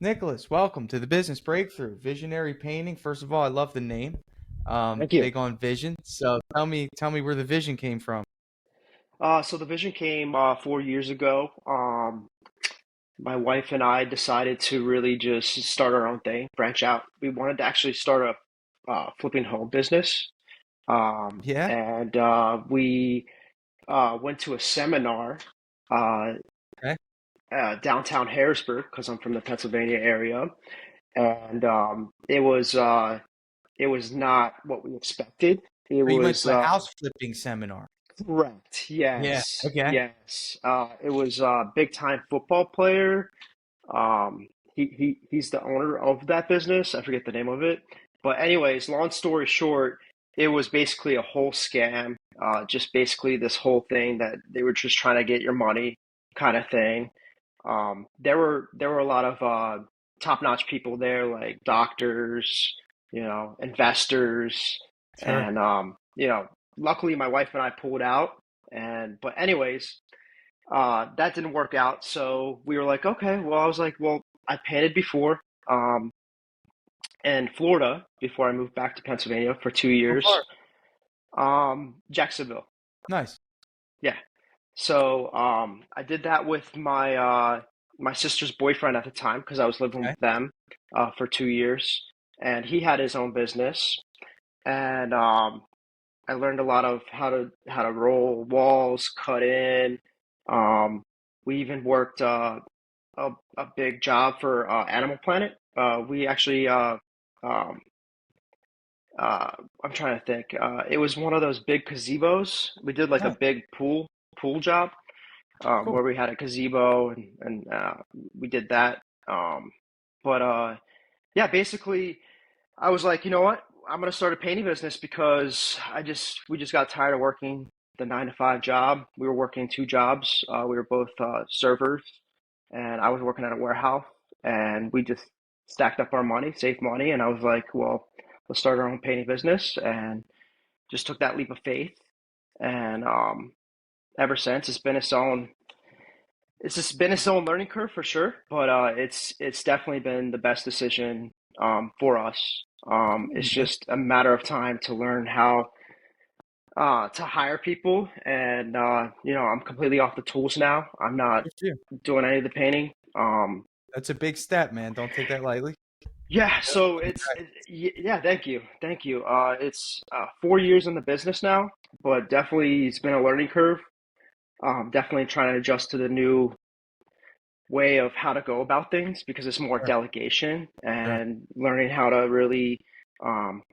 Nicholas, welcome to the Business Breakthrough. Visionary Painting. First of all, I love the name. Thank you. Big on vision. So tell me where the vision came from. So the vision came 4 years ago. My wife and I decided to really just start our own thing, branch out. We wanted to actually start a flipping home business. Yeah. And we went to a seminar uh, Okay. downtown Harrisburg because I'm from the Pennsylvania area, and it was not what we expected. It Oh, you went was to a house flipping seminar. correct. Yeah. Yes, Okay. yes. It was a big time football player. He's the owner of that business. I forget the name of it. But anyways, long story short, it was basically a whole scam. Just basically this whole thing that they were just trying to get your money kind of thing. There were a lot of top-notch people there, like doctors, investors, Sure. and luckily my wife and I pulled out. And but anyways, that didn't work out. So we were like, okay, well, I was like, well, I painted before um, in Florida before I moved back to Pennsylvania for two What years. part? Jacksonville. Nice. Yeah. So I did that with my sister's boyfriend at the time because I was living Okay. with them for 2 years, and he had his own business, and I learned a lot of how to roll walls, cut in. Um, we even worked a big job for Animal Planet. We actually um, uh, I'm trying to think. It was one of those big gazebos. We did like a Nice. big pool job Cool. where we had a gazebo and we did that. Um, but yeah, basically, I was like, you know what? I'm gonna start a painting business because we just got tired of working the 9 to 5 job. We were working two jobs. We were both servers, and I was working at a warehouse. And we just stacked up our money, saved money, and I was like, well, let's start our own painting business, and just took that leap of faith. And ever since, it's just been its own learning curve for sure, but it's definitely been the best decision for us. Cool, It's man. just a matter of time to learn how to hire people, and I'm completely off the tools now. I'm not Good for you. doing any of the painting. That's a big step, man. Don't take that lightly. Yeah, Good. so Congrats. yeah, thank you. It's 4 years in the business now, but definitely it's been a learning curve. Definitely trying to adjust to the new way of how to go about things because it's more Sure. delegation Sure. and learning how to really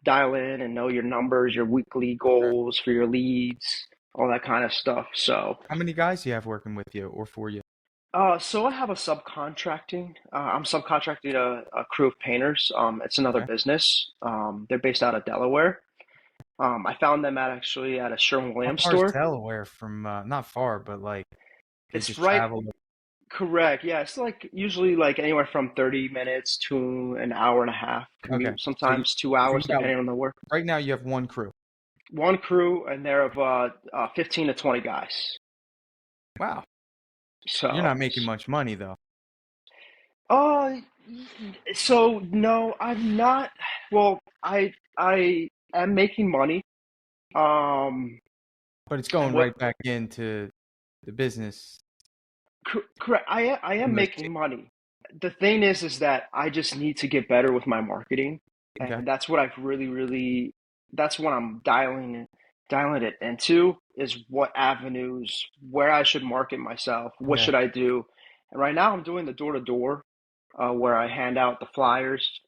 dial in and know your numbers, your weekly Sure. goals for your leads, all that kind of stuff. How many guys do you have working with you or for you? So I have a subcontracting. I'm subcontracting a crew of painters. It's another Okay. business. They're based out of Delaware. I found them actually at a How Sherwin-Williams far is store. Delaware from, not far, but like they It's just right. travel. Correct. Yeah, it's like usually like anywhere from 30 minutes to an hour and a half Okay. commute, So you, sometimes two so you hours got, depending on the work. right now you have one crew. One crew and they're of 15 to 20 guys. Wow. You're So, not making much money though, uh, so no, I'm not. Well, I am making money. Um, but it's going what right back into the business correct? I am USD. making money. The thing is that I just need to get better with my marketing, Okay. and that's what I've that's what I'm dialing it into is what avenues, where I should market myself, what Yeah. should I do. And right now I'm doing the door to door, where I hand out the flyers,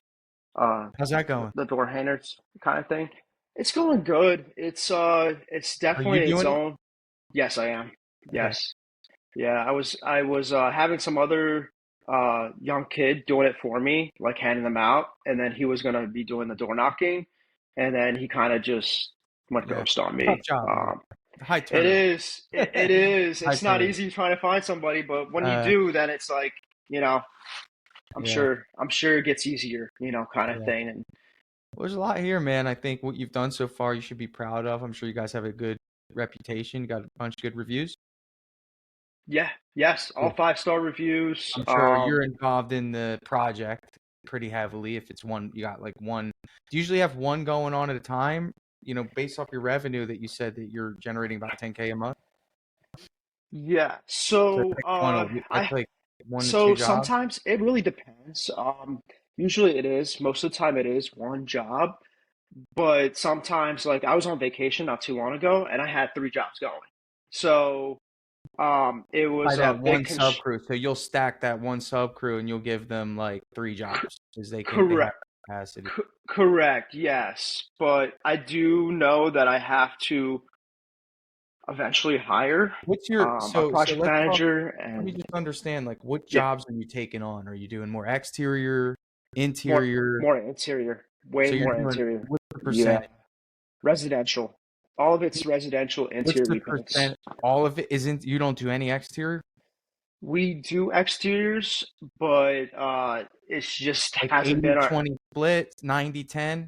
How's that going? the door hangers kind of thing. It's going good. It's Are you definitely its doing it? own. Yes, I am. Okay. Yes. Yeah, I was having some other young kid doing it for me, like handing them out, and then he was gonna be doing the door knocking, and then he kind of just went Yeah. ghost on Tough me. job, man. High It turnover. is, it is. High It's not turnover. easy trying to find somebody, but when you Uh, do, then it's like, you know, yeah. I'm sure it gets easier, kind of Yeah. thing. And Well, there's a lot here, man. I think what you've done so far, you should be proud of. I'm sure you guys have a good reputation. You got a bunch of good reviews. Yeah, yes, all Cool. 5-star reviews. I'm sure you're involved in the project pretty heavily. If it's one, you got like one. Do you usually have one going on at a time? Based off your revenue that you said that you're generating about 10K a month. Yeah. So that's So like one a week. That's like one to two so jobs. sometimes it really depends. Usually it is. Most of the time it is one job, but sometimes like I was on vacation not too long ago and I had 3 jobs going. So it By was that a big one sub crew. So you'll stack that one sub crew and you'll give them like three jobs because they have correct. capacity. Correct, yes. But I do know that I have to eventually hire What's your a so project let's talk. manager Let me and just understand like what yeah, jobs are you taking on? Are you doing more exterior, more interior? more interior, way So you're more doing interior. what's the Yeah, percentage? residential. All of it's residential What's interior the repaints. percent? All of it isn't. You don't do any exterior, We do exteriors, but it's just like hasn't been our. 80-20 split, 90-10.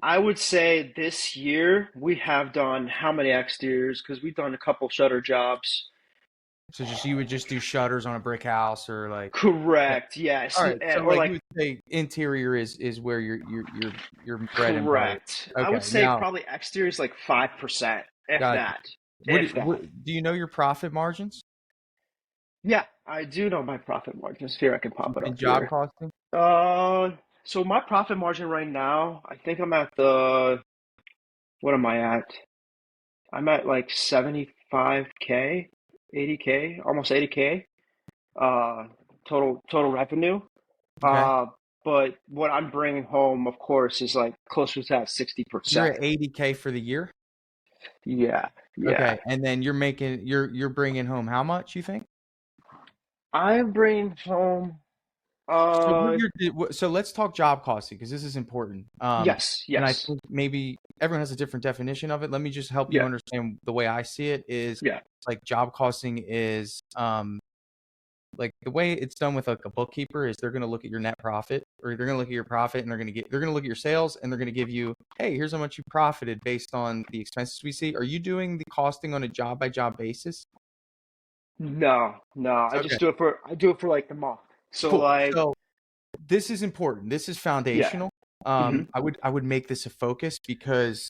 I would say this year we have done how many exteriors? Because we've done a couple shutter jobs. So just you would just do shutters on a brick house or like yeah. Correct. Yes. All right. So Or like you like would say interior is where your bread and butter. correct. I would Okay. say Now probably exterior is like 5%, if got that. If what that. do you know your profit margins Yeah, I do know my profit margins here. I can pop it in up job here. costing? Uh, so my profit margin right now, I think I'm at what am I at? I'm at like 75K, 80K, almost 80K, uh, total revenue. Okay. Uh, but what I'm bringing home, of course, is like closer to that You're 60%. at 80K for the year. Yeah, yeah. Okay. And then you're bringing home how much you think? I'm bringing home, So uh, so let's talk job costing because this is important. yes, And I yes, think maybe everyone has a different definition of it. Let me just help you yeah, understand the way I see it is yeah. like job costing is like the way it's done with like a bookkeeper is they're going to look at your net profit or they're going to look at your profit and they're going to look at your sales and they're going to give you, hey, here's how much you profited based on the expenses we see. Are you doing the costing on a job by job basis? No, no. Okay, I do it for like the month. So cool. like, So this is important. This is yeah. foundational. Hmm. I would make this a focus because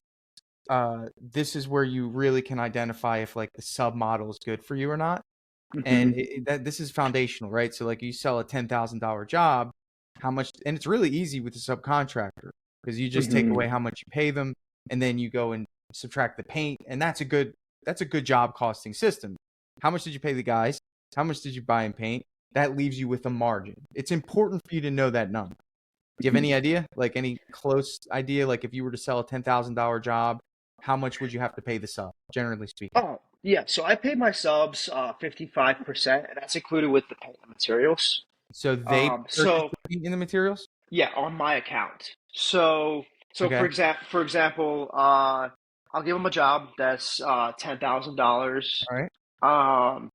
this is where you really can identify if like the sub model is good for you or not. And Hmm. that this is foundational, right? So like you sell a $10,000 job, how much? And it's really easy with a subcontractor because you just take Hmm. away how much you pay them, and then you go and subtract the paint, and that's a good job costing system. How much did you pay the guys? How much did you buy in paint? That leaves you with a margin. It's important for you to know that number. Do you have any idea? Like any close idea? Like if you were to sell a $10,000 job, how much would you have to pay the sub, generally speaking? Oh, yeah. So I pay my subs 55%, and that's included with the paint and materials. So they purchase So the paint and the materials? yeah, on my account. So Okay. for example, I'll give them a job that's $10,000. All right. Um,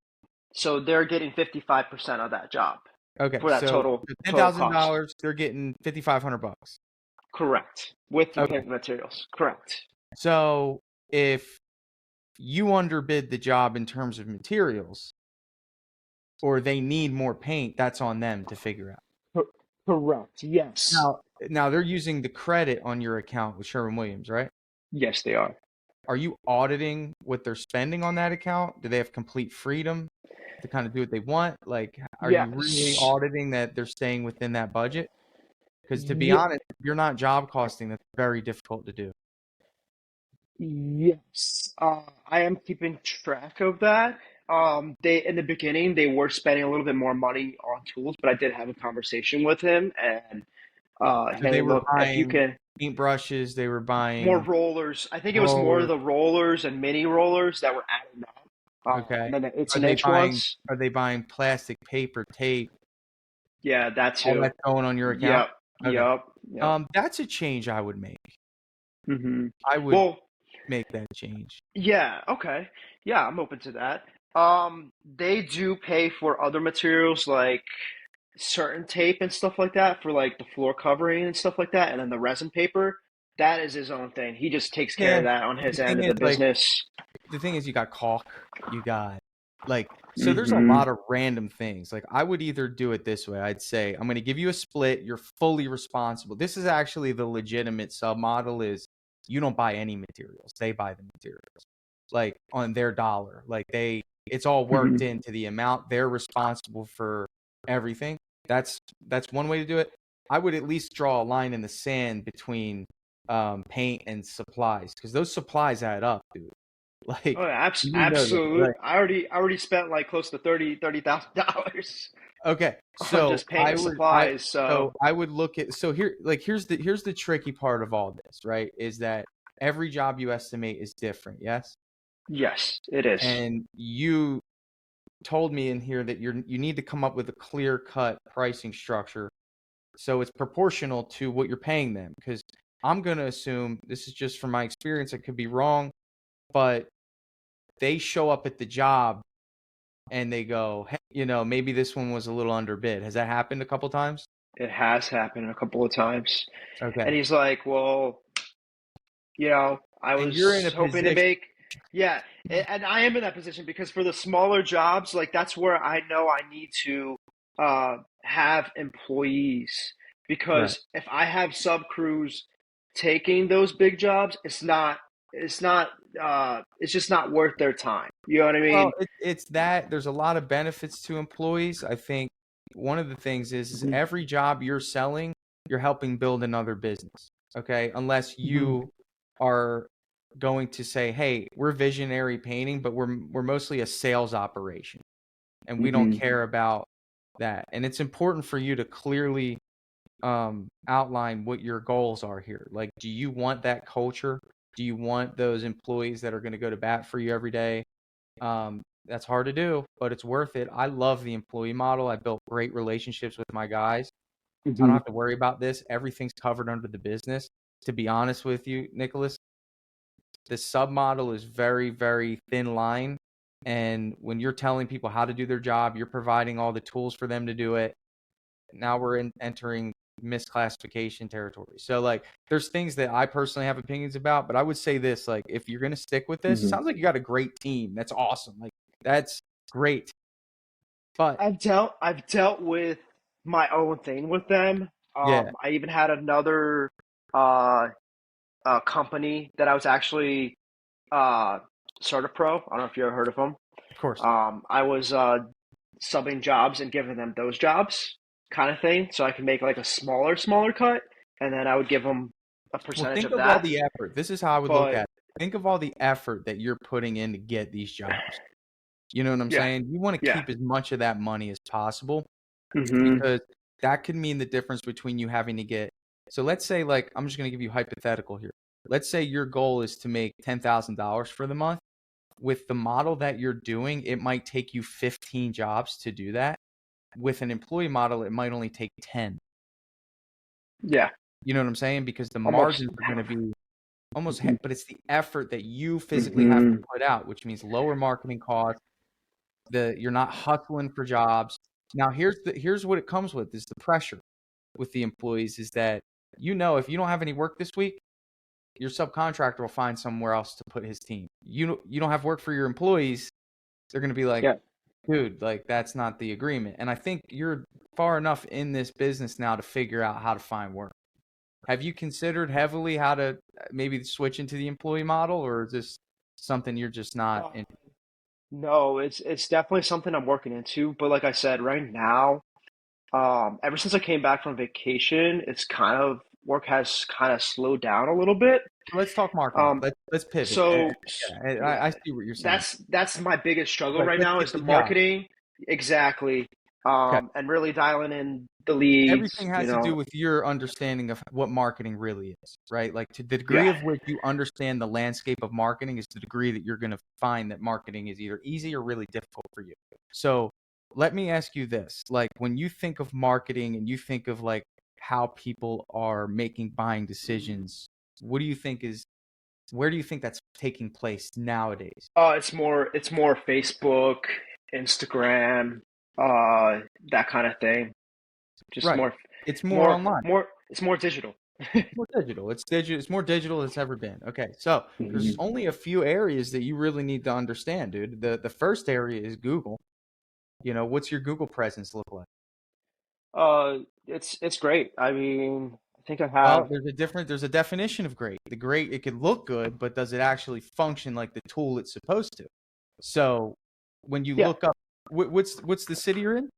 so they're getting 55% of that job Okay. for that So ten total thousand cost. dollars, they're getting $5,500. Correct. With the Okay. paint materials. Correct. So if you underbid the job in terms of materials, or they need more paint, that's on them to figure out. Cor- Correct. Yes. Now they're using the credit on your account with Sherwin-Williams, right? Yes, they are. Are you auditing what they're spending on that account? Do they have complete freedom to kind of do what they want? Like, are you really Yes. auditing that they're staying within that budget? Because to be Ye- honest, if you're not job costing, that's very difficult to do. yes. I am keeping track of that. They in the beginning they were spending a little bit more money on tools, but I did have a conversation with him and So they hey, were look, if you buying can paintbrushes, they were more buying rollers. I think it was more rollers. the rollers and mini rollers that were adding up. Okay. And then the it's Are an they inch buying ones. are they buying plastic, paper, tape, Yeah, that all too. that's going on your account? Yep. Okay. Yep. Yep. That's a change I would make. Hmm. I would Well, make that change. yeah, okay. Yeah, I'm open to that. They do pay for other materials like certain tape and stuff like that for like the floor covering and stuff like that, and then the resin paper. That is his own thing. He just takes care Yeah. of that on The his end thing of is the like business. the thing is you got caulk, you got Like, so there's a lot of random things. Like, I would either do it this way. I'd say, I'm going to give you a split. You're fully responsible. This is actually the legitimate sub model is you don't buy any materials. They buy the materials, like on their dollar. Like it's all worked into the amount. They're responsible for everything. That's one way to do it. I would at least draw a line in the sand between paint and supplies, because those supplies add up, dude. Oh, Like, yeah, you know that, absolute. right? I already spent like close to $30,000 Okay, on just paint and supplies. So I would look at, so here, like, here's the tricky part of all this, right? Is that every job you estimate is different, yes? yes, it is. And you told me in here that you need to come up with a clear cut pricing structure so it's proportional to what you're paying them. Because I'm gonna assume, this is just from my experience, I could be wrong, but they show up at the job and they go, hey, maybe this one was a little underbid. Has that happened a couple times? It has happened a couple of times. And Okay. he's like, well, I And you're in a was hoping to position, make, yeah, and I am in that position because for the smaller jobs, like that's where I know I need to have employees right? because if I have sub crews taking those big jobs, it's just not worth their time. You know what I Well, mean? it's that there's a lot of benefits to employees. I think one of the things is Mhm. every job you're selling, you're helping build another business. Okay. Unless Mhm. you are going to say, hey, we're visionary painting, but we're mostly a sales operation and we don't Mhm. care about that. And it's important for you to clearly outline what your goals are here. Like, do you want that culture? Do you want those employees that are going to go to bat for you every day? That's hard to do, but it's worth it. I love the employee model. I built great relationships with my guys. I don't Mhm. have to worry about this. Everything's covered under the business. To be honest with you, Nicholas, the sub model is very, very thin line. And when you're telling people how to do their job, you're providing all the tools for them to do it. Now we're entering misclassification territory. So, like, there's things that I personally have opinions about, but I would say this, like, if you're going to stick with this, it Mhm. sounds like you got a great team. That's awesome. Like, that's great. But I've dealt with my own thing with them. yeah, I even had another uh, company that I was actually uh, Pro. I don't know if you ever heard of them. of course. I was subbing jobs and giving them those jobs, kind of thing, so I could make like a smaller cut, and then I would give them a Well, percentage think of of all that. the effort. This is how I would look But at it. Think of all the effort that you're putting in to get these jobs. You know what I'm yeah, saying? You want to yeah. keep as much of that money as possible, Hmm. because that could mean the difference between you having to get. So let's say, like, I'm just going to give you hypothetical here. Let's say your goal is to make $10,000 for the month. With the model that you're doing, it might take you 15 jobs to do that. With an employee model, it might only take 10. Yeah, You know what I'm saying? Because the almost margins are going to half. be almost, Hmm. but it's the effort that you physically have to Hmm. put out, which means lower marketing costs. You're not hustling for jobs. Now, here's what it comes with, is the pressure with the employees is that, if you don't have any work this week, your subcontractor will find somewhere else to put his team. You don't have work for your employees, they're going to be like, Yeah. dude, like, that's not the agreement. And I think you're far enough in this business now to figure out how to find work. Have you considered heavily how to maybe switch into the employee model, or is this something you're just not Uh, in? no, it's definitely something I'm working into. But like I said, right now, ever since I came back from vacation, it's kind of work has kind of slowed down a little bit. Let's talk marketing. Um, Let's pivot. Yeah, yeah, I see what you're saying. that's my biggest struggle Right, right let's now get is the the job. marketing. Exactly. Okay. And really dialing in the leads, Everything has to do with your understanding of what marketing really is, right? Like, to the degree Yeah. of which you understand the landscape of marketing is the degree that you're going to find that marketing is either easy or really difficult for you. So let me ask you this. Like, when you think of marketing and you think of, like, how people are making buying decisions, what do you think is, where do you think that's taking place nowadays? It's more Facebook, Instagram, uh, that kind of thing. Just Right. more, It's more more, online. more. It's more digital. More digital. It's digital. It's more digital than it's ever been. Okay, so there's Mhm. only a few areas that you really need to understand, dude. The first area is Google. What's your Google presence look like? It's great. I mean, I think I Well, have. there's a definition of great. The great, it could look good, but does it actually function like the tool it's supposed to? So when you Yeah. look up, what's the city you're in?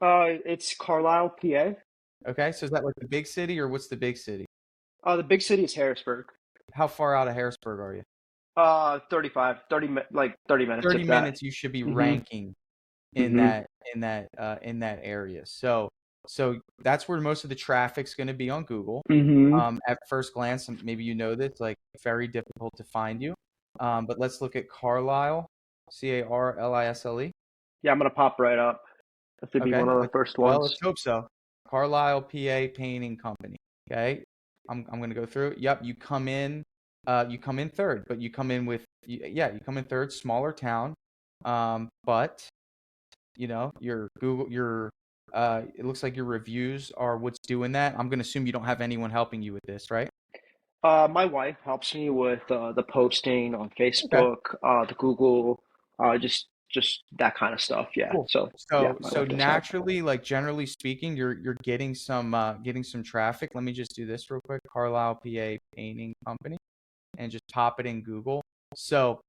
It's Carlisle, PA. Okay, so is that like the big city or what's the big city? The big city is Harrisburg. How far out of Harrisburg are you? 35, 30 minutes, 30 if that. minutes you should be Hmm. ranking in Hmm. that area. So that's where most of the traffic's going to be on Google. Hmm. At first glance, and maybe you know this, like very difficult to find you. But let's look at Carlisle, Carlisle. Yeah, I'm gonna pop right up. That should be Okay, one of the first well, ones. let's hope so. Carlisle, PA Painting Company. Okay, I'm gonna go through. Yep, you come in third, but you come in with yeah, you come in third, smaller town. But your Google, it looks like your reviews are what's doing that. I'm gonna assume you don't have anyone helping you with this, right? My wife helps me with the posting on Okay, Facebook, the Google, just that kind of stuff. Yeah. cool. So yeah, my So wife does help. naturally, like generally speaking, you're getting some traffic. Let me just do this real quick. Carlisle, PA Painting Company, and just pop it in Google. So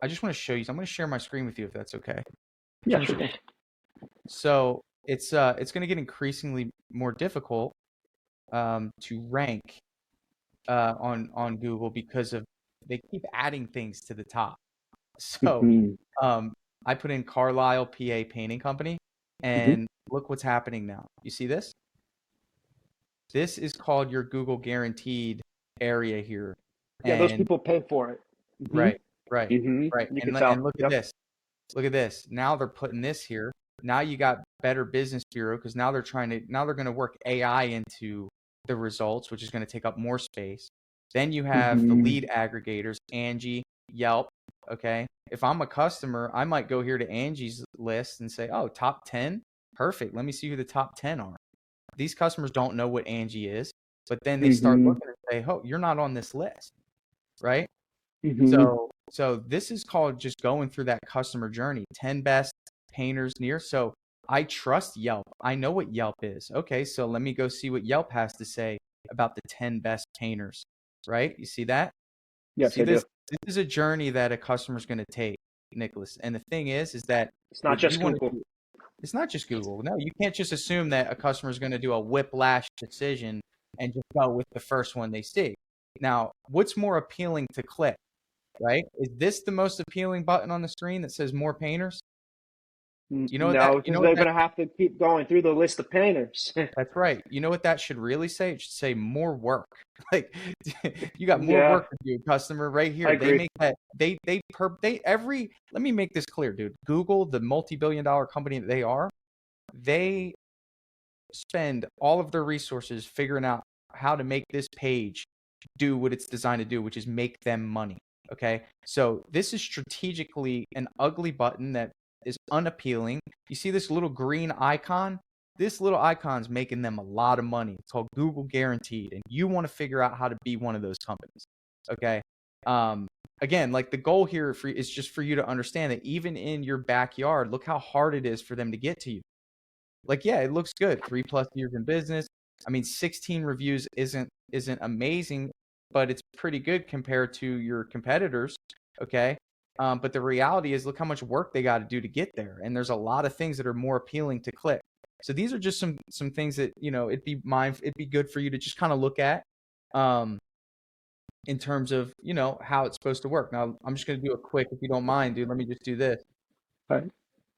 I just want to show you. I'm going to share my screen with you if that's okay. Just Yeah, want to sure show you. thing. So it's going to get increasingly more difficult to rank on Google because of they keep adding things to the top. So Hmm. um, I put in Carlisle, PA Painting Company, Hmm. and look what's happening now. You see this? This is called your Google guaranteed area here, Yeah, those and people pay for it. Hmm. right, right, Hmm. right, You and could and tell. look at Yep. this. Look at this. Now they're putting this here. Now you got Better Business Bureau because now they're going to work AI into the results, which is going to take up more space. Then you have the Hmm. lead aggregators, Angie, Yelp. Okay. If I'm a customer, I might go here to Angie's list and say, oh, top 10. Perfect. Let me see who the top 10 are. These customers don't know what Angie is, but then they start Hmm. looking and say, oh, you're not on this list. Right. Hmm. So this is called just going through that customer journey. 10 best painters near. So I trust Yelp. I know what Yelp is. Okay, so let me go see what Yelp has to say about the 10 best painters. Right? You see that? Yes, See I do. this? This is a journey that a customer's going to take, Nicholas. And the thing is that It's not what you just want to Google. do, it's not just Google. No, you can't just assume that a customer is going to do a whiplash decision and just go with the first one they see. Now, what's more appealing to click? Right? Is this the most appealing button on the screen that says more painters? You know what that No, you because know what they're that gonna have to keep going through the list of painters. that's right. You know what that should really say? It should say more work. Like you got more Yeah, work to do, customer, right I here. They agree. make that they every let me make this clear, dude. Google, the multi-billion dollar company that they are, they spend all of their resources figuring out how to make this page do what it's designed to do, which is make them money. Okay. So this is strategically an ugly button that is unappealing. You see this little green icon? This little icon's making them a lot of money. It's called Google Guaranteed. And you want to figure out how to be one of those companies. Okay. Um, Again, like the goal here is just for you to understand that even in your backyard, look how hard it is for them to get to you. Like, yeah, it looks good. 3+ years in business. I mean, 16 reviews isn't amazing, but it's pretty good compared to your competitors. Okay. But the reality is, look how much work they got to do to get there, and there's a lot of things that are more appealing to click. So these are just some things that it'd be good for you to just kind of look at, um, in terms of how it's supposed to work. Now, I'm just gonna do a quick, if you don't mind, dude. Let me just do this. All right.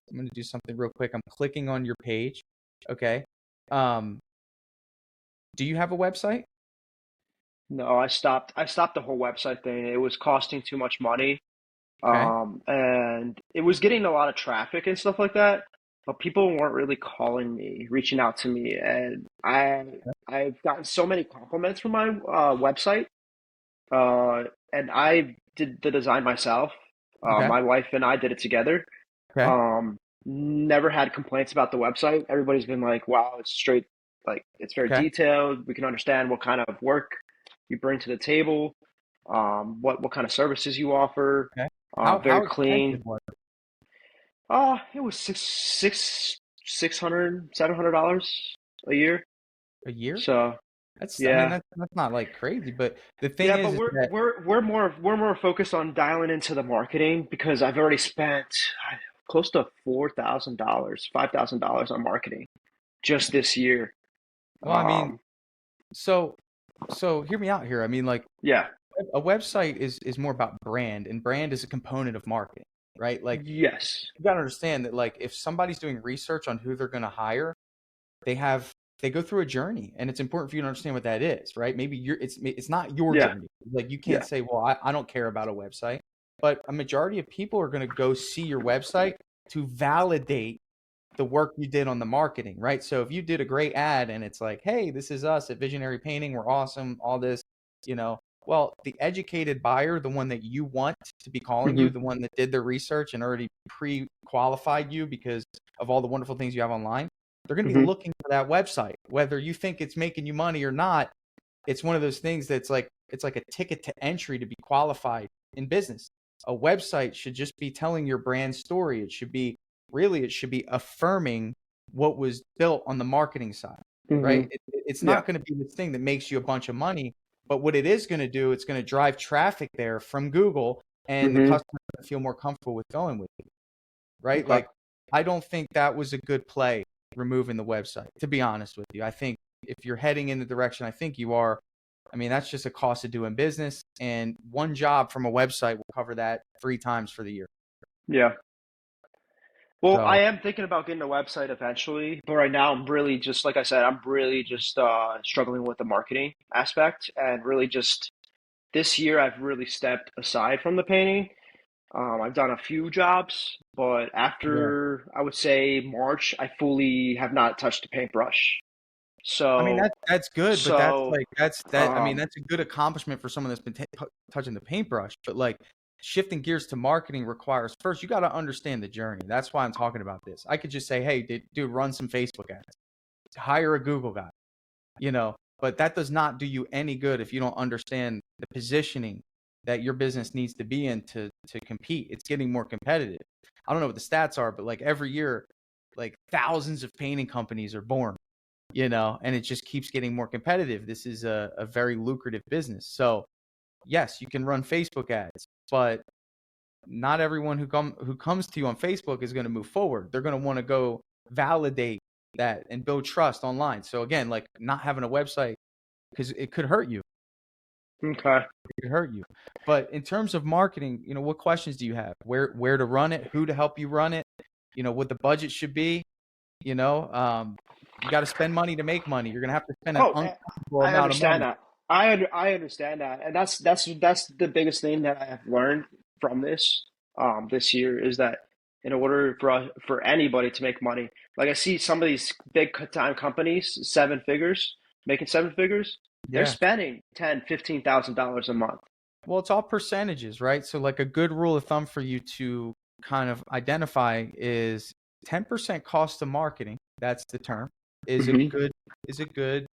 I'm gonna do something real quick. I'm clicking on your page. Okay. Um, do you have a website? No, I stopped the whole website thing. It was costing too much money. Okay. And it was getting a lot of traffic and stuff like that, but people weren't really calling me, reaching out to me, and I've gotten so many compliments from my website. And I did the design myself. Okay. My wife and I did it together. Okay. Never had complaints about the website. Everybody's been like, "Wow, it's straight. Like it's very Okay. detailed. We can understand what kind of work you bring to the table, what kind of services you offer. Okay. Very How clean. expensive was it? It was $700 a year. A year? So I mean, yeah, that's not like crazy, but the thing yeah, but is that we're more focused on dialing into the marketing because I've already spent close to $4,000, $5,000 on marketing just this year. well, I mean, Um, so hear me out here. I mean, like yeah, a website is more about brand, and brand is a component of marketing, right? Like yes, you gotta understand that like if somebody's doing research on who they're gonna hire, they have they go through a journey, and it's important for you to understand what that is, right? Maybe it's not your yeah, journey. Like you can't yeah, say, well, I don't care about a website, but a majority of people are gonna go see your website to validate the work you did on the marketing, right? So if you did a great ad and it's like, hey, this is us at Visionary Painting, we're awesome, all this, you know, well, the educated buyer, the one that you want to be calling hmm you, the one that did the research and already pre-qualified you because of all the wonderful things you have online, they're going to be hmm looking for that website. Whether you think it's making you money or not, it's one of those things that's like it's like a ticket to entry to be qualified in business. A website should just be telling your brand story. It should be affirming what was built on the marketing side, hmm right? It's yeah, not going to be this thing that makes you a bunch of money, but what it is going to do, it's going to drive traffic there from Google, and the hmm customer feel more comfortable with going with it, right? okay, Like, I don't think that was a good play removing the website, to be honest with you. I think if you're heading in the direction I think you are, I mean, that's just a cost of doing business, and one job from a website will cover that 3 times for the year. yeah. Well, I So, am thinking about getting a website eventually, but right now I'm really just like I said, I'm really just struggling with the marketing aspect, and really just this year I've really stepped aside from the painting. I've done a few jobs, but yeah. after I would say March, I fully have not touched a paintbrush. I mean, So, that's good, but that's so like I mean, um, that's a good accomplishment for someone that's been touching the paintbrush. But like shifting gears to marketing requires first you got to understand the journey. That's why I'm talking about this. I could just say, hey, dude, run some Facebook ads, hire a Google guy, you know. But that does not do you any good if you don't understand the positioning that your business needs to be in to compete. It's getting more competitive. I don't know what the stats are, but like every year, like thousands of painting companies are born, you know, and it just keeps getting more competitive. This is a very lucrative business. So, yes, you can run Facebook ads, but not everyone who comes to you on Facebook is going to move forward. They're going to want to go validate that and build trust online. So again, like not having a website because it could hurt you. okay. It could hurt you. But in terms of marketing, you know, what questions do you have? Where to run it? Who to help you run it? You know, what the budget should be? You know, you got to spend money to make money. You're going to have to spend an Oh, uncomfortable I amount of understand money. that. I understand that, and that's the biggest thing that I have learned from this year is that in order for anybody to make money, like I see some of these big time companies, seven figures, making seven figures, they're Yeah. spending $10,000, $15,000 a month. Well, it's all percentages, right? So like a good rule of thumb for you to kind of identify is 10% cost of marketing, that's the term, is a hmm good is a good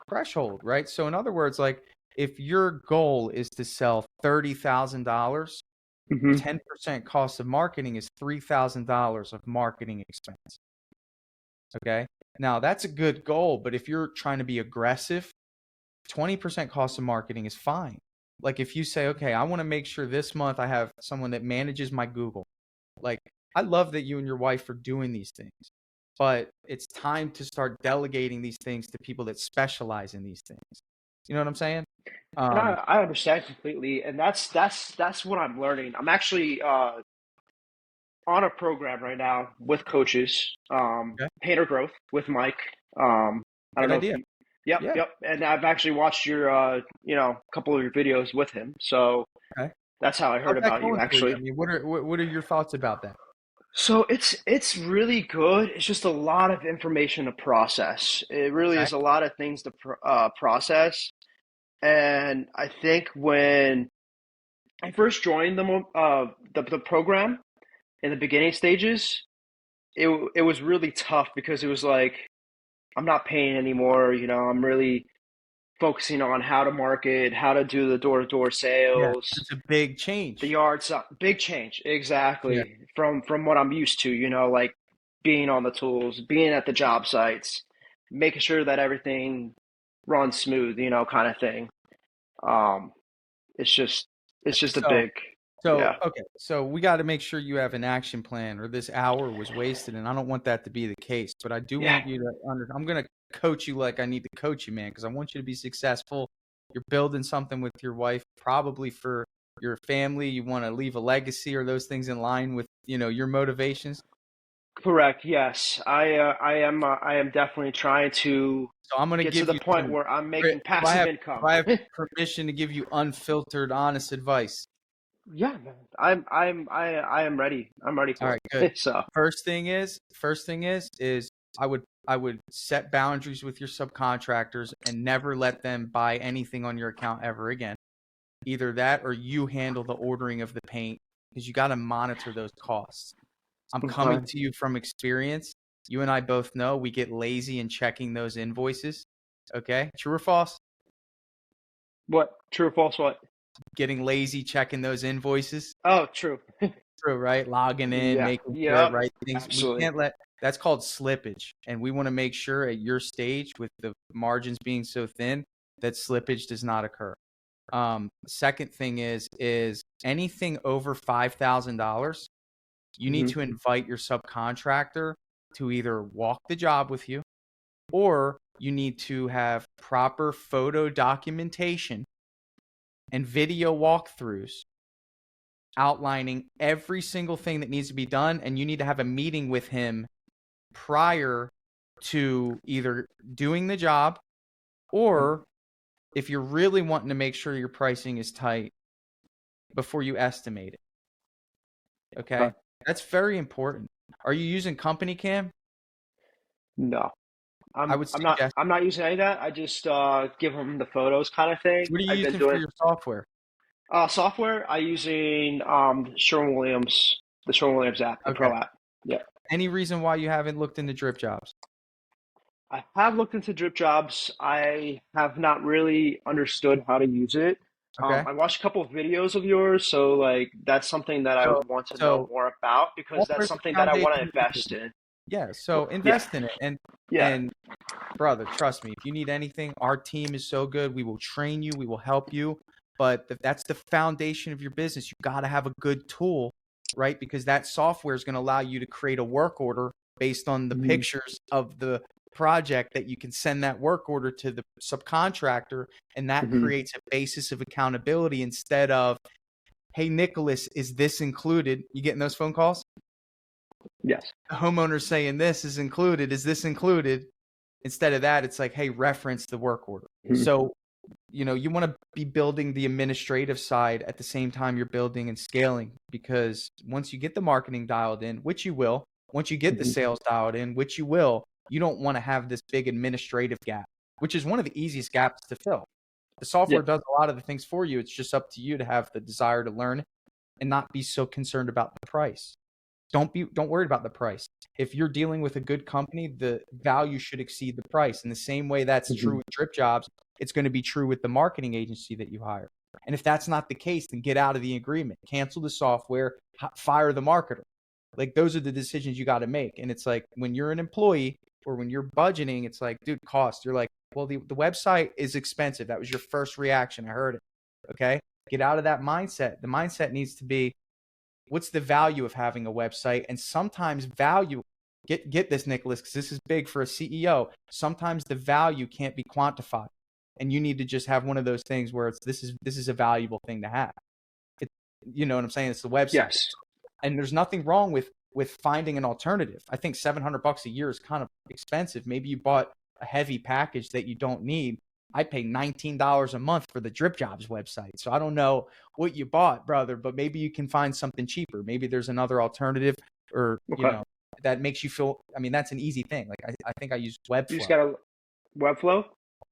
threshold, right? So in other words, like if your goal is to sell $30,000, hmm 10% cost of marketing is $3,000 of marketing expense. Okay. Now that's a good goal, but if you're trying to be aggressive, 20% cost of marketing is fine. Like if you say, okay, I want to make sure this month I have someone that manages my Google. Like I love that you and your wife are doing these things, but it's time to start delegating these things to people that specialize in these things. You know what I'm saying? And Um, I understand completely, and that's what I'm learning. I'm actually on a program right now with coaches, okay, Painter Growth with Mike. I don't good know if idea. you, yep, Yeah. yep. And I've actually watched your, couple of your videos with him. So Okay. that's how I heard How's that about you, going for you? actually. I mean, what are your thoughts about that? So it's really good. It's just a lot of information to process. It really Okay. is a lot of things to process. And I think when I first joined the program in the beginning stages, it was really tough because it was like I'm not paying anymore. I'm really focusing on how to market, how to do the door-to-door Yeah, sales, it's a big the change. yard stuff. Big change, Yeah. exactly, from what I'm used to, like being on the tools, being at the job sites, making sure that everything runs smooth, kind of thing. Um, it's just it's just a So big, So, yeah. okay, so we got to make sure you have an action plan or this hour was wasted. And I don't want that to be the case, but I do Yeah, want you to I'm going to coach you like I need to coach you, man, because I want you to be successful. You're building something with your wife, probably for your family. You want to leave a legacy or those things in line with, your motivations. correct. Yes. I am definitely trying to So I'm going to get to give the you point some, where I'm do making I passive have, income. do I have permission to give you unfiltered, honest advice? Yeah, man. I am ready. I'm ready All for right, good. it. So, First thing is I would set boundaries with your subcontractors and never let them buy anything on your account ever again. Either that or you handle the ordering of the paint because you got to monitor those costs. I'm coming okay. to you from experience. You and I both know we get lazy in checking those invoices. Okay? True or false? What? True or false? What? Getting lazy checking those invoices. Oh, true. True, right? Logging in, Yeah. making sure, Yep. right? Things we Absolutely. can't let that's called slippage. And we want to make sure at your stage with the margins being so thin that slippage does not occur. Second thing is anything over $5,000, you need Hmm. to invite your subcontractor to either walk the job with you or you need to have proper photo documentation and video walkthroughs outlining every single thing that needs to be done, and you need to have a meeting with him prior to either doing the job or if you're really wanting to make sure your pricing is tight before you estimate it. Okay. Okay? That's very important. Are you using company cam? No. I I'm would I'm not suggest. I'm not using any of that. I just give them the photos kind of thing. What are you I've been using for doing your software? software. I using the Sherwin-Williams app, the Okay. Pro app. Yeah. Any reason why you haven't looked into drip jobs? I have looked into drip jobs. I have not really understood how to use it. Okay. I watched a couple of videos of yours, so like that's something that I So would want to know so more about because that's software's the something that I want to foundation of your invest business. in. Yeah, so Yeah, invest in it. And yeah. and brother, trust me, if you need anything, our team is so good. We will train you, we will help you. But that's the foundation of your business. You got to have a good tool, right? Because that software is going to allow you to create a work order based on the Mhm. pictures of the project that you can send that work order to the subcontractor. And that Mhm. creates a basis of accountability instead of, hey, Nicholas, is this included? You getting those phone calls? Yes. The homeowner's saying this is included. Is this included? Instead of that, it's like, hey, reference the work order. Mhm. So, you want to be building the administrative side at the same time you're building and scaling because once you get the marketing dialed in, which you will, once you get the Mhm. sales dialed in, which you will, you don't want to have this big administrative gap, which is one of the easiest gaps to fill. The Yeah. software does a lot of the things for you. It's just up to you to have the desire to learn and not be so concerned about the price. Don't worry about the price. If you're dealing with a good company, the value should exceed the price. In the same way that's true Mhm. with drip jobs, it's going to be true with the marketing agency that you hire. And if that's not the case, then get out of the agreement, cancel the software, fire the marketer. Like those are the decisions you got to make. And it's like when you're an employee or when you're budgeting, it's like, dude, cost. You're like, well, the website is expensive. That was your first reaction. I heard it. Okay. Get out of that mindset. The mindset needs to be, what's the value of having a website? And sometimes value, get this, Nicholas, because this is big for a CEO. Sometimes the value can't be quantified, and you need to just have one of those things where it's this is a valuable thing to have. It, you know what I'm saying? It's the website, Yes. and there's nothing wrong with finding an alternative. I think $700 a year is kind of expensive. Maybe you bought a heavy package that you don't need. I pay $19 a month for the Drip Jobs website. So I don't know what you bought, brother, but maybe you can find something cheaper. Maybe there's another alternative or, Okay. that makes you feel, I mean, that's an easy thing. Like I think I use You just Webflow. got a Webflow.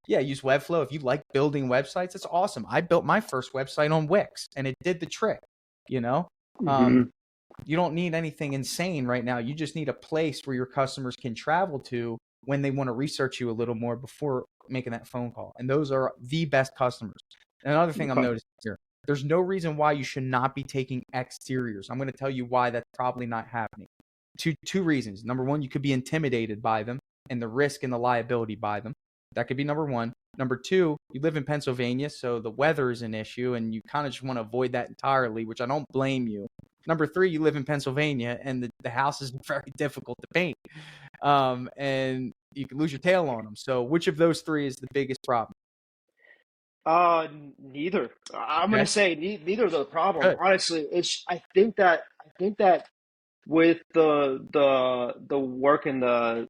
Yeah, use Webflow. If you like building websites, it's awesome. I built my first website on Wix and it did the trick, you know? Um, Mhm. you don't need anything insane right now. You just need a place where your customers can travel to when they want to research you a little more before making that phone call. And those are the best customers. And another thing I'm Okay. noticing here, there's no reason why you should not be taking exteriors. I'm going to tell you why that's probably not happening. Two reasons. Number one, you could be intimidated by them and the risk and the liability by them. That could be number one. Number two, you live in Pennsylvania, so the weather is an issue and you kind of just want to avoid that entirely, which I don't blame you. Number three, you live in Pennsylvania and the house is very difficult to paint. And you can lose your tail on them. So which of those three is the biggest problem? Neither. I'm gonna Okay, say neither of the problem. good. Honestly, I think that with the work and the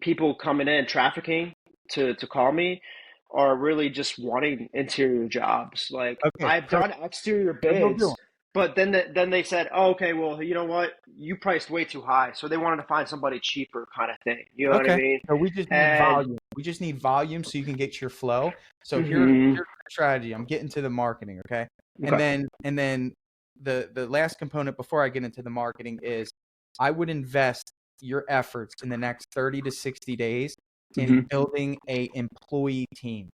people coming in trafficking to call me are really just wanting interior jobs. Like Okay, I've so done exterior so they'll do 'em. bids, but then they said, oh, okay, well, you know what? You priced way too high, so they wanted to find somebody cheaper, kind of thing. You know what I Okay. mean? So we just need And volume. We just need volume so you can get your flow. So mhm, here's the strategy. I'm getting to the marketing, okay? And okay. then the last component before I get into the marketing is I would invest your efforts in the next 30 to 60 days in Hmm. building a employee team.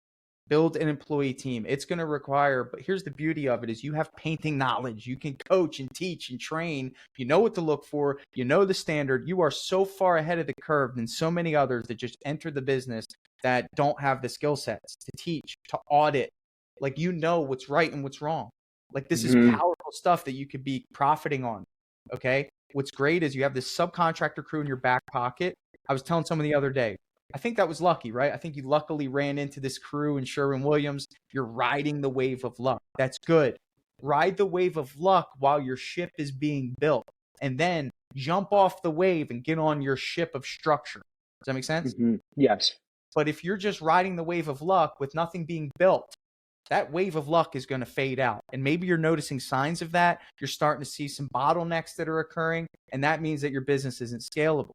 Build an employee team. It's going to require, but here's the beauty of it is you have painting knowledge. You can coach and teach and train. You know what to look for. You know the standard. You are so far ahead of the curve than so many others that just enter the business that don't have the skill sets to teach, to audit. Like you know what's right and what's wrong. Like this is Hmm. powerful stuff that you could be profiting on. Okay. What's great is you have this subcontractor crew in your back pocket. I was telling someone the other day, I think that was lucky, right? I think you luckily ran into this crew in Sherwin-Williams. You're riding the wave of luck. That's good. Ride the wave of luck while your ship is being built, and then jump off the wave and get on your ship of structure. Does that make sense? Hmm. Yes. But if you're just riding the wave of luck with nothing being built, that wave of luck is going to fade out. And maybe you're noticing signs of that. You're starting to see some bottlenecks that are occurring, and that means that your business isn't scalable.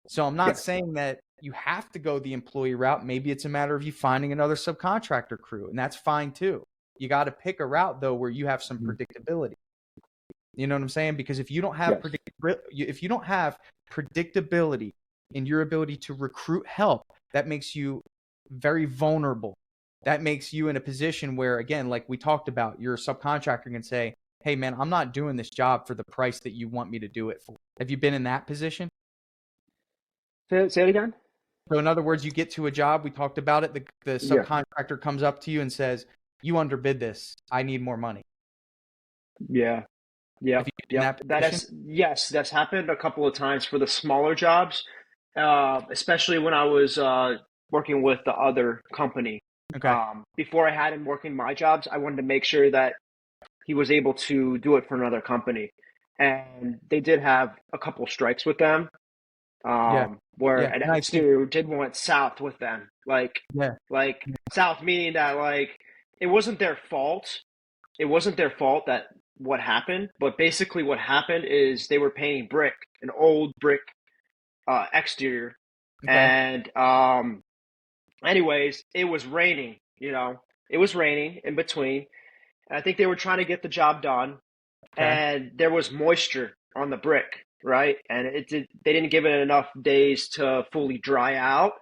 So I'm not Yes. saying that you have to go the employee route. Maybe it's a matter of you finding another subcontractor crew, and that's fine too. You got to pick a route though where you have some Mhm. predictability. You know what I'm saying? Because Yes. if you don't have predictability in your ability to recruit help, that makes you very vulnerable. That makes you in a position where, again, like we talked about, your subcontractor can say, "Hey, man, I'm not doing this job for the price that you want me to do it for." Have you been in that position? Say it again. So in other words, you get to a job, we talked about it, the Yeah. subcontractor comes up to you and says, "You underbid this. I need more money." Yeah. Have Yep. you been in Yep. that That position? is, yes, that's happened a couple of times for the smaller jobs, especially when I was working with the other company. Okay. Before I had him working my jobs, I wanted to make sure that he was able to do it for another company. And they did have a couple strikes with them, Yeah. where Yeah. an And I think exterior did went south with them. yeah. Like south meaning that like it wasn't their fault. It wasn't their fault that what happened, but basically what happened is they were painting brick, an old brick exterior, Okay. and anyways, it was raining. It was raining in between. And I think they were trying to get the job done, Okay. and there was moisture on the brick, right? And they didn't give it enough days to fully dry out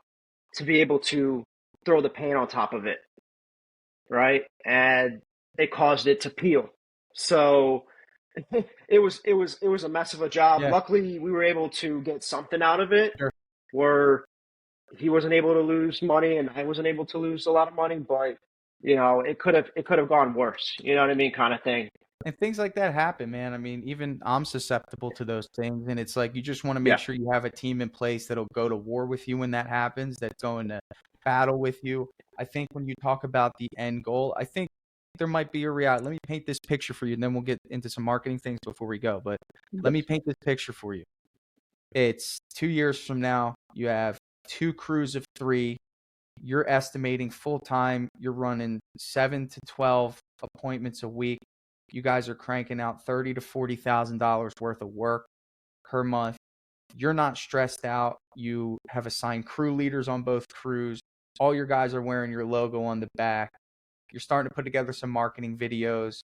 to be able to throw the paint on top of it, right? And it caused it to peel. So it was a mess of a job. Yeah. Luckily, we were able to get something out of it Sure. where he wasn't able to lose money and I wasn't able to lose a lot of money, but it could have gone worse. You know what I mean, kind of thing. And things like that happen, man. I mean, even I'm susceptible to those things. And it's like you just want to make Yeah. sure you have a team in place that'll go to war with you when that happens, that's going to battle with you. I think when you talk about the end goal, I think there might be a reality. Let me paint this picture for you, and then we'll get into some marketing things before we go. But let me Yes. paint this picture for you. It's 2 years from now. You have two crews of three. You're estimating full time, you're running 7 to 12 appointments a week. You guys are cranking out $30 to $40,000 worth of work per month. You're not stressed out. You have assigned crew leaders on both crews. All your guys are wearing your logo on the back. You're starting to put together some marketing videos.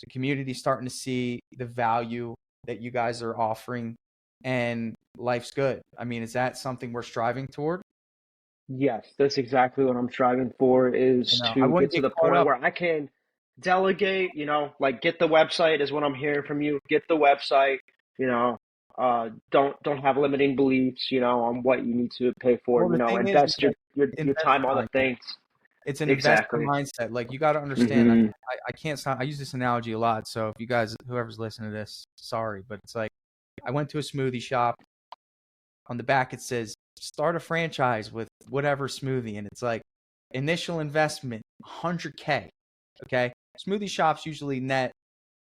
The community's starting to see the value that you guys are offering. And life's good. I mean, is that something we're striving toward? Yes, that's exactly what I'm striving for, You is know, I to get wouldn't to get the caught point up. where I can delegate, like get the website is what I'm hearing from you. Get the website, you know, don't have limiting beliefs, on what you need to pay for, Well, the thing is invest your like your investor time on the mindset. things. It's an investor Exactly. mindset. Like you got to understand. Hmm. I can't stop. I use this analogy a lot. So if you guys, whoever's listening to this, sorry, but it's like I went to a smoothie shop. On the back, it says start a franchise with whatever smoothie, and it's like initial investment 100K. Okay, smoothie shops usually net,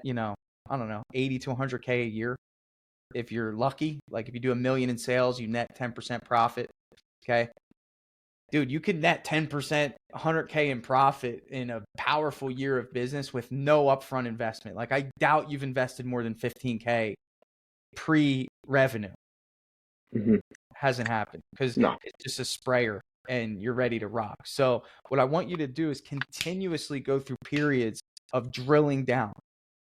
you know, I don't know, 80 to 100K a year if you're lucky. Like if you do 1 million in sales, you net 10% profit. Okay, dude, you can net 10%, 100K in profit in a powerful year of business with no upfront investment. Like I doubt you've invested more than 15K pre-revenue. Hmm. Hasn't happened because No. it's just a sprayer and you're ready to rock. So what I want you to do is continuously go through periods of drilling down.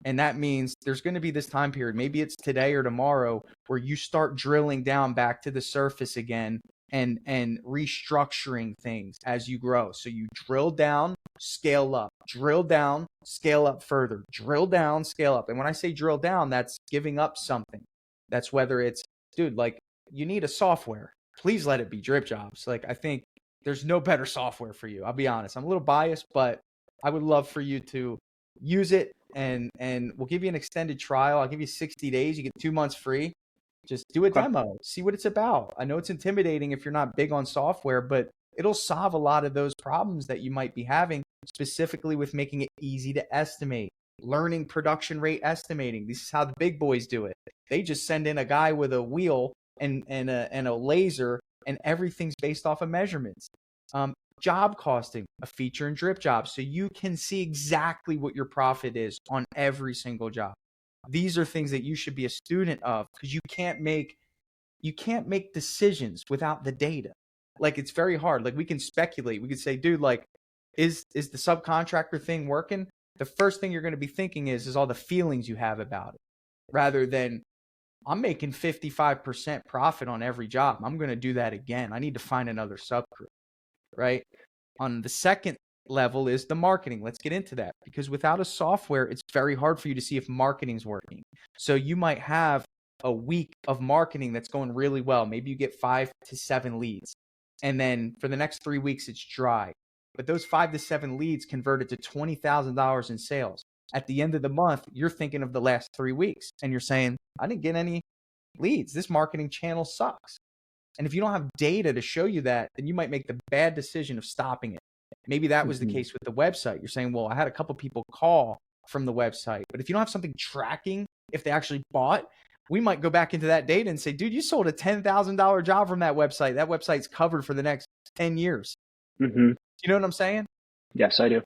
And that means there's going to be this time period, maybe it's today or tomorrow, where you start drilling down back to the surface again and restructuring things as you grow. So you drill down, scale up, drill down, scale up further, drill down, scale up. And when I say drill down, that's giving up something. That's whether it's, dude, like you need a software. Please let it be Drip Jobs. Like I think there's no better software for you. I'll be honest. I'm a little biased, but I would love for you to use it and we'll give you an extended trial. I'll give you 60 days. You get 2 months free. Just do a Okay. demo. See what it's about. I know it's intimidating if you're not big on software, but it'll solve a lot of those problems that you might be having, specifically with making it easy to estimate, learning production rate estimating. This is how the big boys do it. They just send in a guy with a wheel and a laser, and everything's based off of measurements. Job costing, a feature in Drip Jobs, so you can see exactly what your profit is on every single job. These are things that you should be a student of because you can't make decisions without the data. Like it's very hard. Like we can speculate. We could say, dude, like, is the subcontractor thing working? The first thing you're going to be thinking is all the feelings you have about it, rather than I'm making 55% profit on every job. I'm going to do that again. I need to find another subcrew, right? On the second level is the marketing. Let's get into that because without a software, it's very hard for you to see if marketing's working. So you might have a week of marketing that's going really well. Maybe you get 5 to 7 leads. And then for the next 3 weeks, it's dry. But those 5 to 7 leads converted to $20,000 in sales. At the end of the month, you're thinking of the last 3 weeks and you're saying, I didn't get any leads. This marketing channel sucks. And if you don't have data to show you that, then you might make the bad decision of stopping it. Maybe that was the Hmm. case with the website. You're saying, well, I had a couple people call from the website. But if you don't have something tracking if they actually bought, we might go back into that data and say, dude, you sold a $10,000 job from that website. That website's covered for the next 10 years. Hmm. You know what I'm saying? Yes, I do.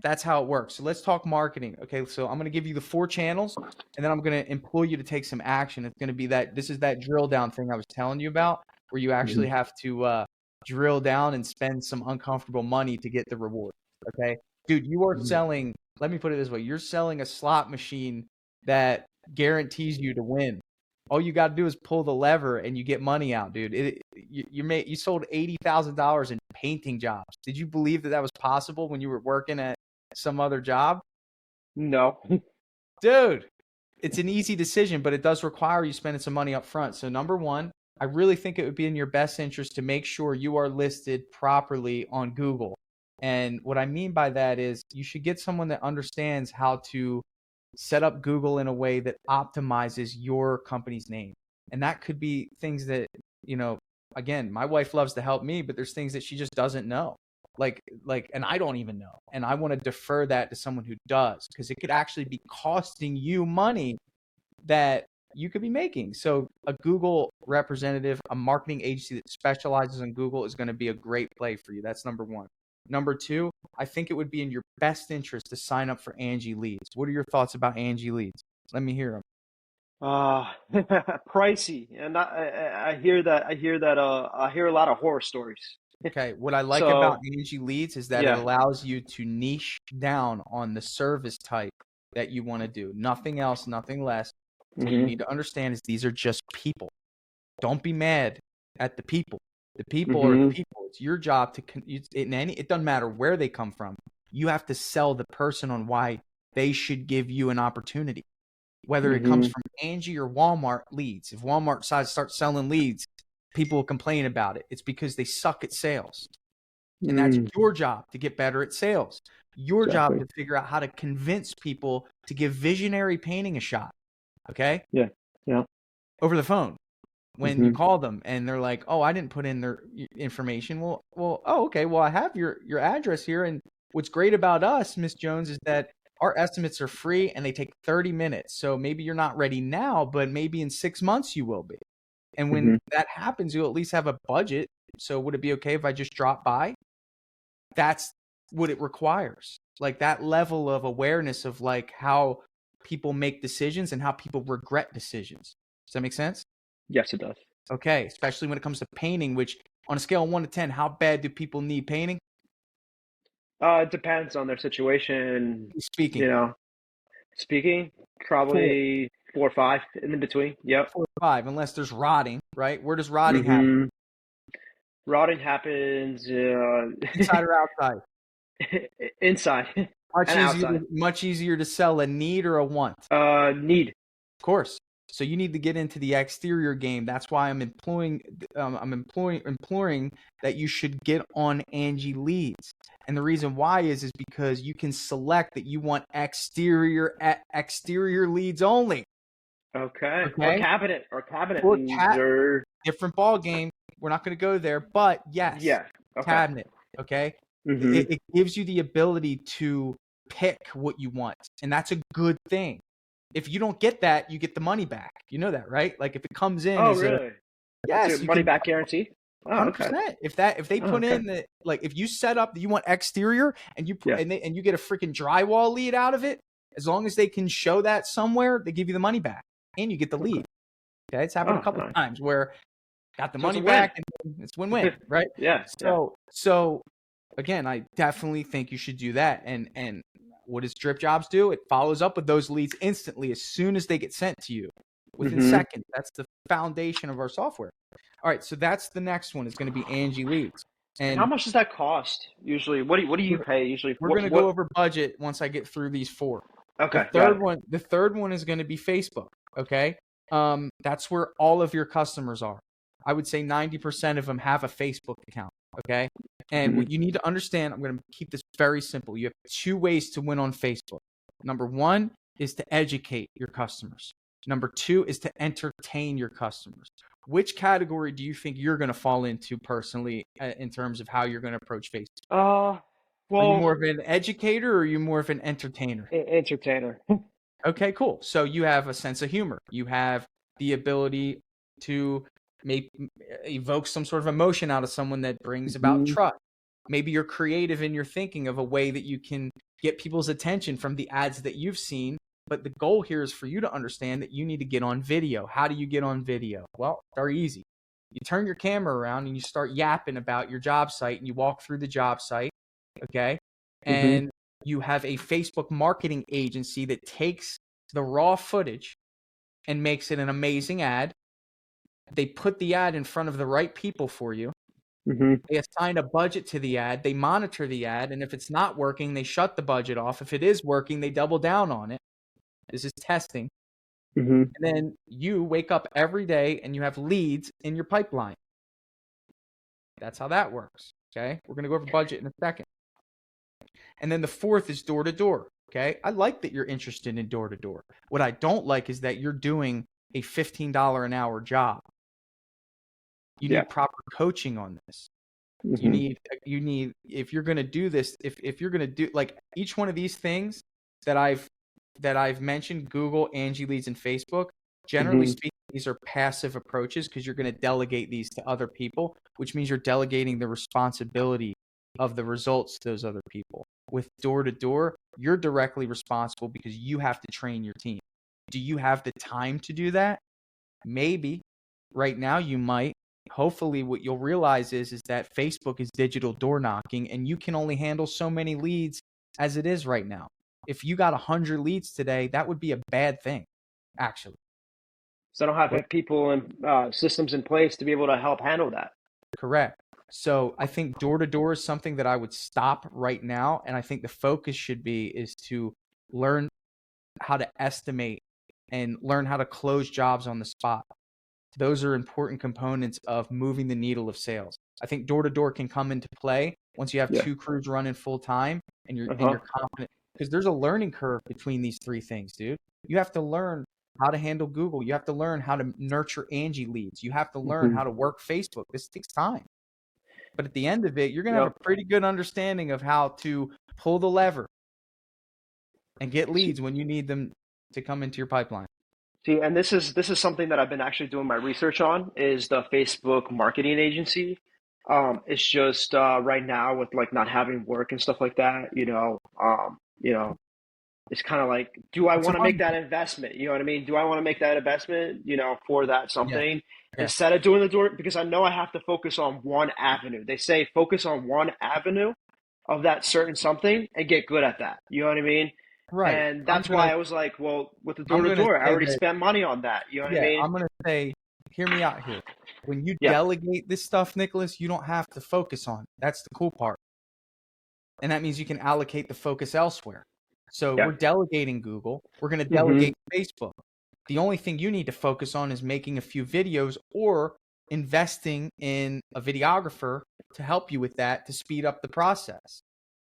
That's how it works. So let's talk marketing. Okay, so I'm going to give you the 4 channels, and then I'm going to implore you to take some action. It's going to be that this is that drill down thing I was telling you about, where you actually Hmm. have to drill down and spend some uncomfortable money to get the reward. Okay, dude, you are selling. Let me put it this way: you're selling a slot machine that guarantees you to win. All you got to do is pull the lever, and you get money out, dude. You sold $80,000 in painting jobs. Did you believe that was possible when you were working at some other job? No. Dude, it's an easy decision, but it does require you spending some money up front. So number one, I really think it would be in your best interest to make sure you are listed properly on Google. And what I mean by that is you should get someone that understands how to set up Google in a way that optimizes your company's name. And that could be things that, you know, again, my wife loves to help me, but there's things that she just doesn't know. And I don't even know. And I want to defer that to someone who does, because it could actually be costing you money that you could be making. So a Google representative, a marketing agency that specializes in Google is going to be a great play for you. That's number one. Number two, I think it would be in your best interest to sign up for Angie Leads. What are your thoughts about Angie Leads? Let me hear them. Pricey, and I hear that. I hear that. I hear a lot of horror stories. Okay. What I like about So Angie Leads is that it yeah. allows you to niche down on the service type that you want to do. Nothing else, nothing less. What you Hmm. need to understand is these are just people. Don't be mad at the people. The people are the Mm-hmm. people. It's your job to it doesn't matter where they come from. You have to sell the person on why they should give you an opportunity. Whether it comes Mm-hmm. from Angie or Walmart leads. If Walmart decides to start selling leads, people will complain about it. It's because they suck at sales. And that's Mm, your job to get better at sales. Your job exactly. to figure out how to convince people to give visionary painting a shot. Okay? Yeah. Yeah. Over the phone. When you Mm-hmm. call them and they're like, "Oh, I didn't put in their information." Oh, okay. Well, I have your address here, and what's great about us, Miss Jones, is that our estimates are free and they take 30 minutes. So maybe you're not ready now, but maybe in 6 months you will be. And when Mm-hmm. that happens, you'll at least have a budget. So would it be okay if I just drop by? That's what it requires. Like that level of awareness of like how people make decisions and how people regret decisions. Does that make sense? Yes, it does. Okay, especially when it comes to painting, which on a scale of 1 to 10, how bad do people need painting? It depends on their situation. Speaking. You know, speaking, 4, probably 4 or 5 in between. Yep. 4 or 5, unless there's rotting, right? Where does rotting happen? Mm-hmm. Rotting happens Inside or outside? inside and outside. Much easier to sell a need or a want. Need. Of course. So you need to get into the exterior game. That's why I'm imploring that you should get on Angie Leads. And the reason why is because you can select that you want exterior leads only. Okay. Okay. Or cabinet Or leads or different ball game. We're not going to go there, but yes, yeah. Okay. cabinet. Okay. Mm-hmm. It gives you the ability to pick what you want, and that's a good thing. If you don't get that, you get the money back. You know that, right? Like if it comes in Oh, as a really? yes, It's a you money can back guarantee? Oh, okay. 100%. If they Oh, put okay. in that, like if you set up that you want exterior and you put Yeah. and you get a freaking drywall lead out of it, as long as they can show that somewhere, they give you the money back and you get the lead. Okay, it's happened a Oh, couple nice. times where got the So it's money a win. back and it's win-win, right? Yeah. Yeah. So again, I definitely think you should do that. And what does Drip Jobs do? It follows up with those leads instantly as soon as they get sent to you within Mm-hmm. seconds. That's the foundation of our software. All right, so that's the next one is going to be Angie Leads. And how And much does that cost usually? What do you pay usually? we're going to go over budget once I get through these 4. Okay, got it. The third one is going to be Facebook, okay? That's where all of your customers are. I would say 90% of them have a Facebook account, okay? And Mm-hmm. what you need to understand, I'm going to keep this very simple. You have 2 ways to win on Facebook. Number 1 is to educate your customers. Number 2 is to entertain your customers. Which category do you think you're going to fall into personally in terms of how you're going to approach Facebook? Are you Well, more of an educator or are you more of an entertainer? entertainer. Okay, cool. So you have a sense of humor. You have the ability to evoke some sort of emotion out of someone that brings about Mm-hmm. trust. Maybe you're creative in your thinking of a way that you can get people's attention from the ads that you've seen. But the goal here is for you to understand that you need to get on video. How do you get on video? Well, very easy. You turn your camera around and you start yapping about your job site and you walk through the job site. Okay. Mm-hmm. And you have a Facebook marketing agency that takes the raw footage and makes it an amazing ad. They put the ad in front of the right people for you. Mm-hmm. They assign a budget to the ad. They monitor the ad. And if it's not working, they shut the budget off. If it is working, they double down on it. This is testing. Mm-hmm. And then you wake up every day and you have leads in your pipeline. That's how that works. Okay. We're going to go over budget in a second. And then the 4th is door to door. Okay. I like that you're interested in door to door. What I don't like is that you're doing a $15 an hour job. You Yeah. need proper coaching on this. Mm-hmm. You need, if you're going to do this, if you're going to do like each one of these things that I've mentioned, Google, Angie Leads, and Facebook, generally Mm-hmm. speaking, these are passive approaches because you're going to delegate these to other people, which means you're delegating the responsibility of the results to those other people. With door to door, you're directly responsible because you have to train your team. Do you have the time to do that? Maybe. Right now you might. Hopefully what you'll realize is that Facebook is digital door knocking and you can only handle so many leads as it is right now. If you got 100 leads today, that would be a bad thing, actually. So they don't have What? people and systems in place to be able to help handle that. Correct. So I think door to door is something that I would stop right now, and I think the focus should be is to learn how to estimate and learn how to close jobs on the spot. Those are important components of moving the needle of sales. I think door to door can come into play once you have Yeah. two crews running full time and Uh-huh. you're confident, because there's a learning curve between these three things, dude. You have to learn how to handle Google. You have to learn how to nurture Angie leads. You have to learn Hmm. how to work Facebook. This takes time. But at the end of it, you're going to have Yep. a pretty good understanding of how to pull the lever and get leads when you need them to come into your pipeline. See, and this is something that I've been actually doing my research on is the Facebook marketing agency. It's just right now with like not having work and stuff like that, it's kind of like, do I It's a want to make money. that investment? You know what I mean? Do I want to make that investment, for that Yeah. something Yeah. instead of doing the door? Because I know I have to focus on one avenue. They say focus on one avenue of that certain something and get good at that. You know what I mean? Right. And that's why I was like, well, with the door I'm to gonna door, I say already that, spent money on that. You know what I yeah, mean? I'm gonna say, hear me out here. When you Yeah. delegate this stuff, Nicholas, you don't have to focus on it. That's the cool part. And that means you can allocate the focus elsewhere. So Yeah. we're delegating Google. We're gonna Hmm. delegate Facebook. The only thing you need to focus on is making a few videos or investing in a videographer to help you with that to speed up the process.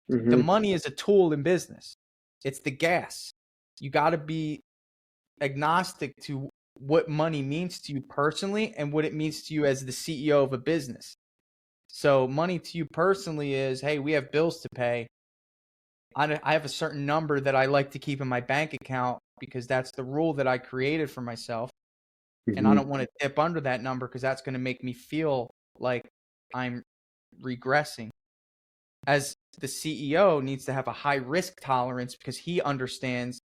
The Hmm. money is a tool in business. It's the gas. You got to be agnostic to what money means to you personally and what it means to you as the CEO of a business. So money to you personally is, hey, we have bills to pay. I have a certain number that I like to keep in my bank account because that's the rule that I created for myself. And I Hmm. don't want to dip under that number because that's going to make me feel like I'm regressing. As the CEO needs to have a high risk tolerance because he understands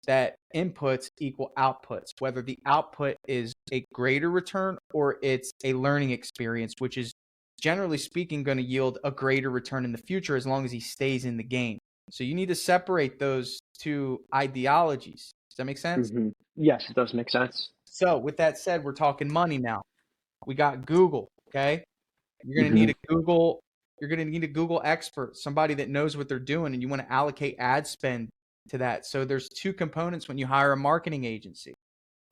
that inputs equal outputs, whether the output is a greater return or it's a learning experience, which is generally speaking going to yield a greater return in the future as long as he stays in the game. So you need to separate those two ideologies. Does that make sense? Hmm. Yes, it does make sense. So with that said, we're talking money now. We got Google, okay? You're going to Hmm. need a Google you're going to need a Google expert, somebody that knows what they're doing, and you want to allocate ad spend to that. So there's two components when you hire a marketing agency.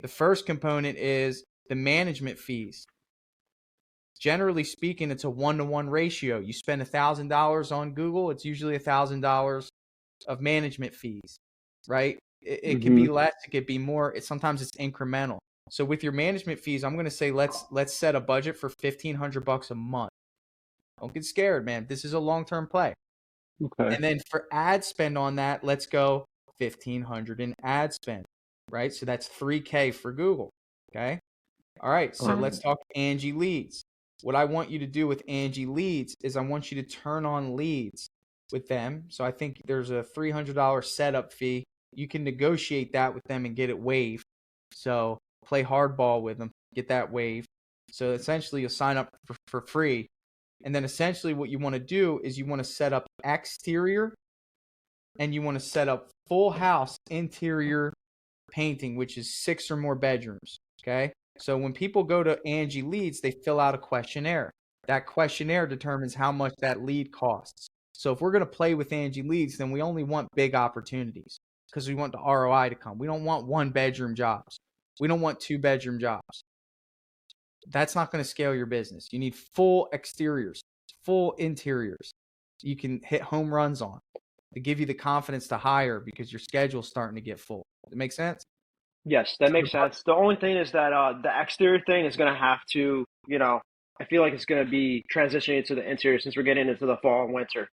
The first component is the management fees. Generally speaking, it's a 1-to-1 ratio. You spend $1,000 on Google, it's usually $1,000 of management fees, right? It could Hmm. be less, it could be more. Sometimes it's incremental. So with your management fees, I'm going to say let's set a budget for $1,500 a month. Don't get scared, man. This is a long-term play. Okay. And then for ad spend on that, let's go 1,500 in ad spend, right? So that's 3K for Google. Okay. All right. So let's talk Angie leads. What I want you to do with Angie leads is I want you to turn on leads with them. So I think there's a $300 setup fee. You can negotiate that with them and get it waived. So play hardball with them, get that waived. So essentially, you'll sign up for free. And then essentially what you want to do is you want to set up exterior and you want to set up full house interior painting, which is 6 or more bedrooms. Okay. So when people go to Angie Leads, they fill out a questionnaire. That questionnaire determines how much that lead costs. So if we're going to play with Angie Leads, then we only want big opportunities because we want the ROI to come. We don't want 1-bedroom jobs. We don't want 2-bedroom jobs. That's not going to scale your business. You need full exteriors, full interiors. You can hit home runs on to give you the confidence to hire because your schedule's starting to get full. Does it make sense? Yes, that So makes sense. The only thing is that the exterior thing is going to have to, I feel like it's going to be transitioning into the interior since we're getting into the fall and winter.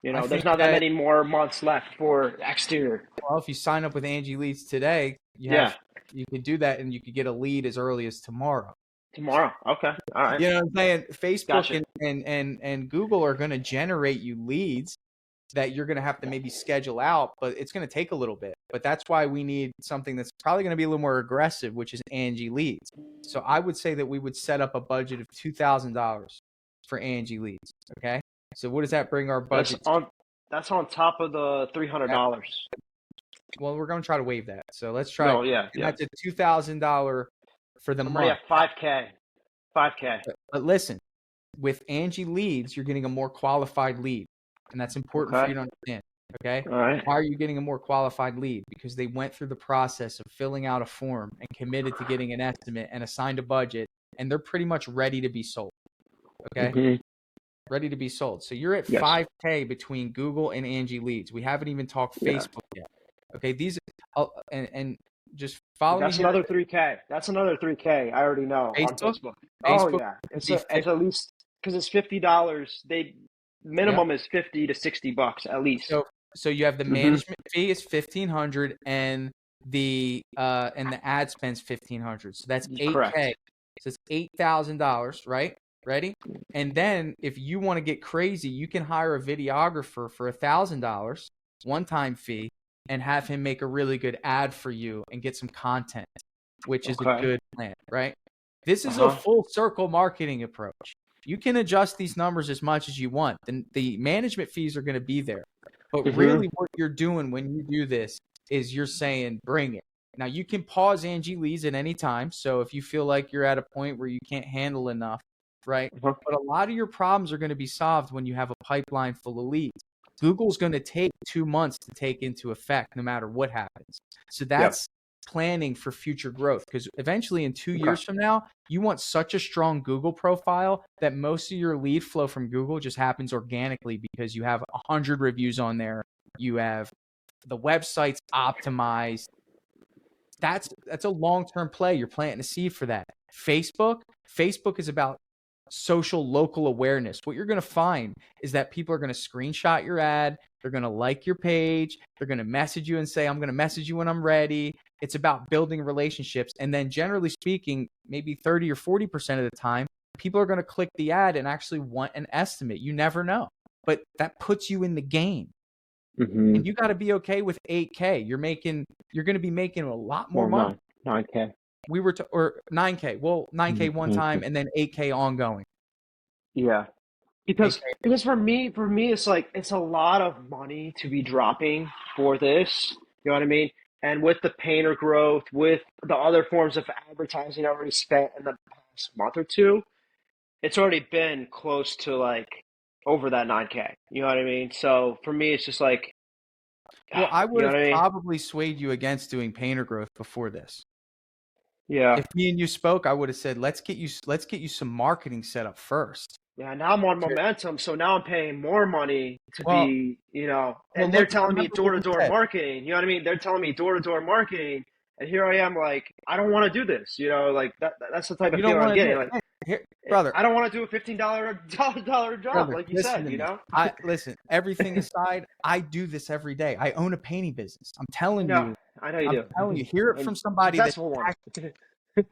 I There's think not that that, many more months left for exterior. well, if you sign up with Angie Leads today, Yeah, you could do that and you could get a lead as early as tomorrow. tomorrow. Okay. All right. You know what I'm saying? Facebook Gotcha. and Google are going to generate you leads that you're going to have to maybe schedule out, but it's going to take a little bit. But that's why we need something that's probably going to be a little more aggressive, which is Angie Leads. So I would say that we would set up a budget of $2,000 for Angie Leads. Okay. So what does that bring our That's budget to? on that's on top of the $300. Well, we're going to try to waive that. So let's try, No, and yeah, yeah. that's a $2,000 for the I'm already month. at 5K. 5K. But listen, with Angie Leads, you're getting a more qualified lead. And that's important for Okay. you to understand. Okay. All right. Why are you getting a more qualified lead? Because they went through the process of filling out a form and committed to getting an estimate and assigned a budget, and they're pretty much ready to be sold. Okay. Mm-hmm. Ready to be sold. So you're at Yes. 5K between Google and Angie Leads. We haven't even talked Yeah. Facebook yet. Okay. These and just follow That's me here. another 3K. That's another 3K. I already know on Facebook. Oh Facebook yeah, it's would be at least because it's $50. They minimum is 50 to $60 at least. So you have the management fee is 1,500 and the ad spend's 1,500. So that's 8K. Correct. So it's $8,000, right? Ready? And then if you want to get crazy, you can hire a videographer for $1,000, one-time fee, and have him make a really good ad for you and get some content, which is a good plan, right? This is a full circle marketing approach. You can adjust these numbers as much as you want. And the management fees are going to be there. But really what you're doing when you do this is you're saying, bring it. Now, you can pause Angie Leads at any time. So if you feel like you're at a point where you can't handle enough, right? But a lot of your problems are going to be solved when you have a pipeline full of leads. Google's going to take 2 months to take into effect no matter what happens. So that's planning for future growth, because eventually in 2 years from now, you want such a strong Google profile that most of your lead flow from Google just happens organically because you have 100 reviews on there. You have the website's optimized. That's a long-term play. You're planting a seed for that. Facebook is about social local awareness. What you're going to find is that people are going to screenshot your ad. They're going to like your page. They're going to message you and say, I'm going to message you when I'm ready. It's about building relationships. And then generally speaking, maybe 30 or 40% of the time, people are going to click the ad and actually want an estimate. You never know, but that puts you in the game. And you got to be okay with 8K. You're going to be making a lot more money. 9K. Or 9K. Well, 9K one time and then 8K ongoing. Yeah. Because for me, it's like, it's a lot of money to be dropping for this. You know what I mean? And with the painter growth, with the other forms of advertising I already spent in the past month or two, it's already been close to like over that 9K. You know what I mean? So for me, it's just like, well, I would have probably swayed you against doing painter growth before this. Yeah. If me and you spoke, I would have said, let's get you some marketing set up first. Yeah, now I'm on momentum, so now I'm paying more money to be, and they're telling me door-to-door marketing, you know what I mean? They're telling me door-to-door marketing, and here I am like, I don't want to do this, like that's the type of feeling I'm getting. Like, brother, I don't want to do a $15 job, like you said, Listen, everything aside, I do this every day. I own a painting business. I'm telling you. I know you do. I'm telling you, hear it from somebody that's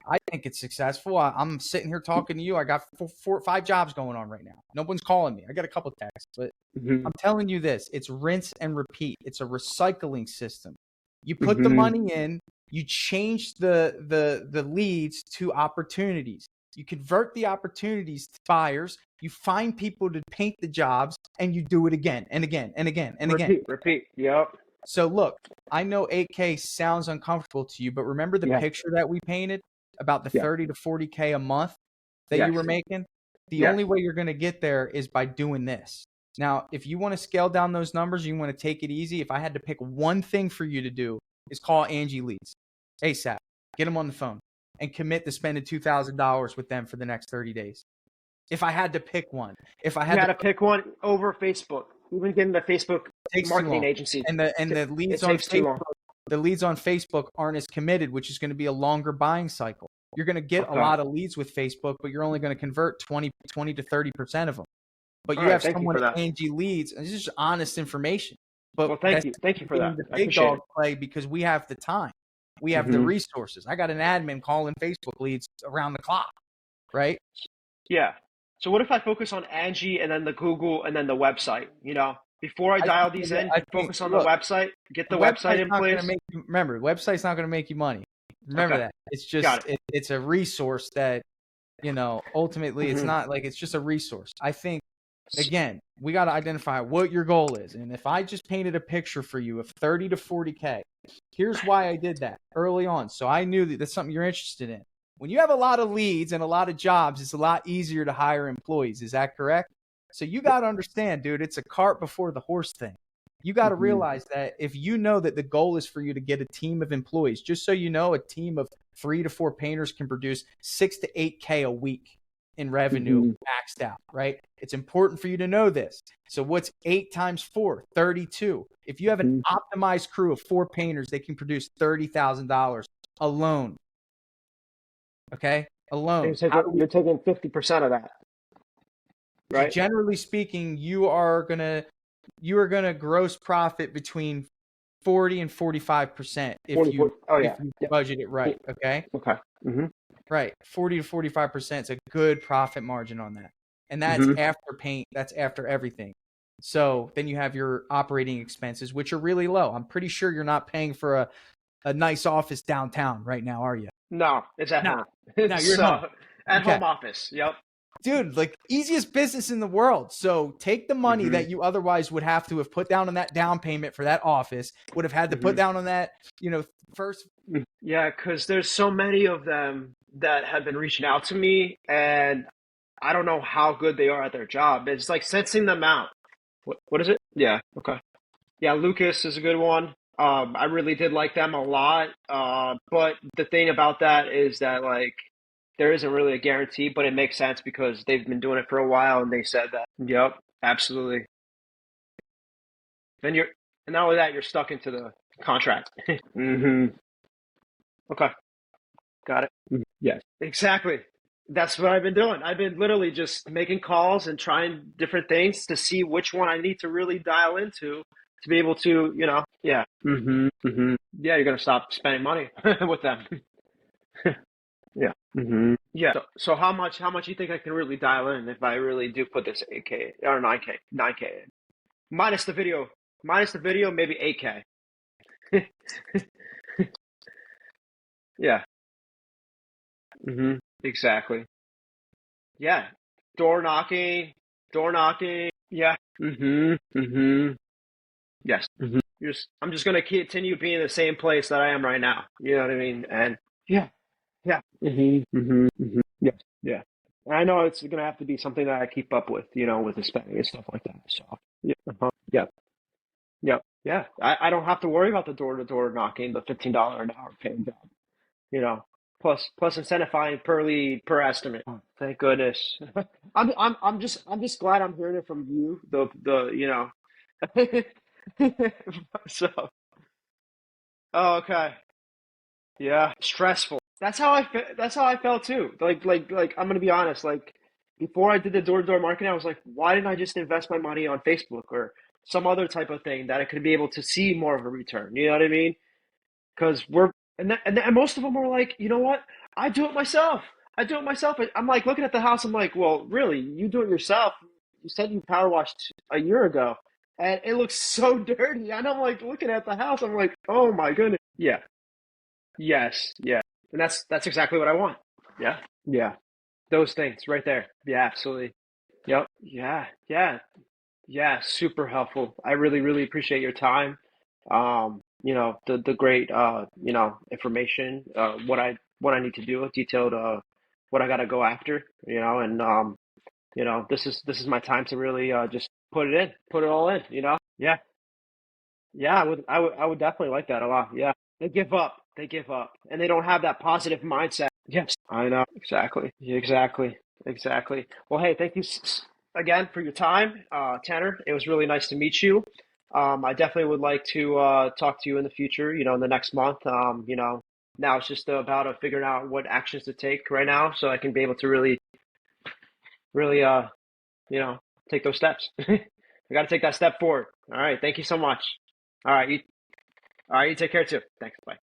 I think it's successful. I'm sitting here talking to you. I got 5 jobs going on right now. No one's calling me. I got a couple texts, but I'm telling you this, it's rinse and repeat. It's a recycling system. You put the money in, you change the leads to opportunities. You convert the opportunities to buyers. You find people to paint the jobs, and you do it again and again and again and again. Repeat. Yep. So look, I know 8K sounds uncomfortable to you, but remember the picture that we painted about the 30 to 40K a month that you were making? The only way you're going to get there is by doing this. Now, if you want to scale down those numbers, you want to take it easy. If I had to pick one thing for you to do, is call Angie Leads ASAP. Get them on the phone and commit to spending $2,000 with them for the next 30 days. If I had to pick one, if I had to pick one over Facebook, even getting the Facebook marketing agency, and the leads on Facebook, the leads on Facebook aren't as committed, which is going to be a longer buying cycle. You're going to get a lot of leads with Facebook, but you're only going to convert 20 to 30% of them. But you have someone at Angie Leads, and this is just honest information. But thank you for that. The big dog play because we have the time, we have the resources. I got an admin calling Facebook leads around the clock, right? Yeah. So what if I focus on Angie and then the Google and then the website? Before I dial these in, focus on the website, get the website in place. Remember, the website's not going to make you money. Remember that. It's just it's a resource that, ultimately it's not like it's just a resource. I think, again, we got to identify what your goal is. And if I just painted a picture for you of 30 to 40K, here's why I did that early on. So I knew that that's something you're interested in. When you have a lot of leads and a lot of jobs, it's a lot easier to hire employees. Is that correct? So you got to understand, dude, it's a cart before the horse thing. You got to realize that if you know that the goal is for you to get a team of employees, just so you know, a team of 3 to 4 painters can produce 6 to 8K a week in revenue maxed out, right? It's important for you to know this. So what's 8 times 4? 32. If you have an optimized crew of 4 painters, they can produce $30,000 alone. Okay? Alone. You're taking 50% of that, right? Generally speaking, you are gonna gross profit between 40 and 45% if you budget it right. Okay. Okay. Right. 40 to 45% is a good profit margin on that. And that's after paint, that's after everything. So then you have your operating expenses, which are really low. I'm pretty sure you're not paying for a nice office downtown right now, are you? No, it's at home. No, you're home. At home office. Yep. Dude, like easiest business in the world. So take the money that you otherwise would have to have put down on that down payment for that office, would have had to put down on that, first. Yeah, because there's so many of them that have been reaching out to me, and I don't know how good they are at their job. It's like sensing them out. What is it? Yeah. Okay. Yeah, Lucas is a good one. I really did like them a lot. But the thing about that is that like there isn't really a guarantee, but it makes sense because they've been doing it for a while and they said that. Yep, absolutely. And not only that, you're stuck into the contract. Okay. Got it. Yes. Exactly. That's what I've been doing. I've been literally just making calls and trying different things to see which one I need to really dial into to be able to, yeah. Yeah, you're going to stop spending money with them. Yeah. Yeah. So how much you think I can really dial in if I really do put this 8K or 9K in? Minus the video, maybe 8K. Yeah. Exactly. Yeah. Door knocking. Yeah. Yes. I'm just gonna continue being the same place that I am right now. You know what I mean? And yeah. Yeah. Yeah. Yeah. And I know it's gonna have to be something that I keep up with, with the spending and stuff like that. So yeah. Yeah. Yeah. Yeah. I don't have to worry about the door-to-door knocking, the $15 an hour paying job, plus incentivizing per lead, per estimate. Oh, thank goodness. I'm just glad I'm hearing it from you. So, oh, okay. Yeah, stressful. That's how I felt too. Like I'm gonna be honest. Like before I did the door-to-door marketing, I was like, why didn't I just invest my money on Facebook or some other type of thing that I could be able to see more of a return? You know what I mean? Because and most of them were like, you know what? I do it myself. I'm like looking at the house. I'm like, well, really? You do it yourself? You said you power washed a year ago, and it looks so dirty. And I'm like looking at the house. I'm like, oh my goodness. Yeah. Yes. Yeah. And that's exactly what I want. Yeah. Yeah. Those things right there. Yeah. Absolutely. Yep. Yeah. Yeah. Yeah. Super helpful. I really, really appreciate your time. The great information, what I need to do, detailed what I gotta go after, and this is my time to really just put it all in. Yeah. Yeah, I would definitely like that a lot. Yeah. They give up and they don't have that positive mindset. Yes, I know. Exactly. Well, hey, thank you again for your time, Tanner. It was really nice to meet you. I definitely would like to talk to you in the future, in the next month. Now it's just about figuring out what actions to take right now so I can be able to really, really, take those steps. I got to take that step forward. All right. Thank you so much. All right. You take care too. Thanks. Bye.